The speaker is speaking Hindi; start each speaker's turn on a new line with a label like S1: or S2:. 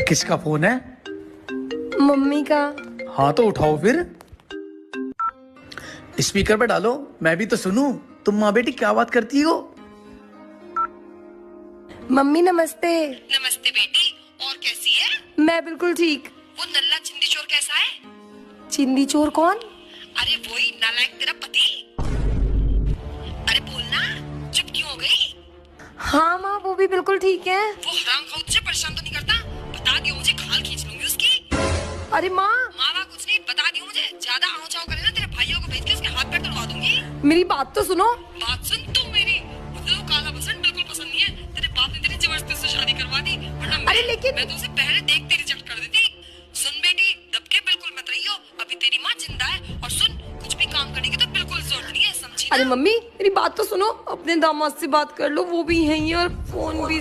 S1: किसका फोन है?
S2: मम्मी का।
S1: हाँ तो उठाओ फिर। स्पीकर पे डालो, मैं भी तो सुनूं। तुम माँ बेटी क्या बात करती हो?
S2: मम्मी नमस्ते।
S3: नमस्ते बेटी, और कैसी है?
S2: मैं बिल्कुल ठीक।
S3: वो नल्ला चिंदी चोर कैसा है?
S2: चिंदी चोर कौन?
S3: अरे वही नालायक तेरा पति। अरे बोलना, चुप क्यों हो गई?
S2: हाँ माँ, वो भी बिल्कुल ठीक है।
S3: वो हराम खाओ तुझे परेशान तो नहीं करता? बता दियो मुझे, खाल खींच लूंगी उसकी।
S2: अरे माँ,
S3: मावा कुछ नहीं, बता दियो मुझे। ज्यादा आओ जाओ करे ना, तेरे भाइयों को भेज के उसके हाथ पैर तोड़वा दूंगी।
S2: मेरी बात तो सुनो।
S3: बात सुन तू मेरी। मुझे वो काला बसंत बिल्कुल पसंद नहीं है। तेरे बाप ने तेरी जबरदस्ती से शादी करवा दी, वरना
S2: अरे लेकिन-
S3: मैं तो उसे पहले देख तेरी चट कर देती। सुन बेटी, दब के बिल्कुल मत रहियो। अभी तेरी माँ जिंदा है, और सुन, कुछ भी काम करने की तो बिल्कुल जरूरत नहीं है, समझी ना?
S2: अरे मम्मी, मेरी बात तो सुनो। अपने दामाद से बात कर लो, वो भी यहीं है और फोन भी।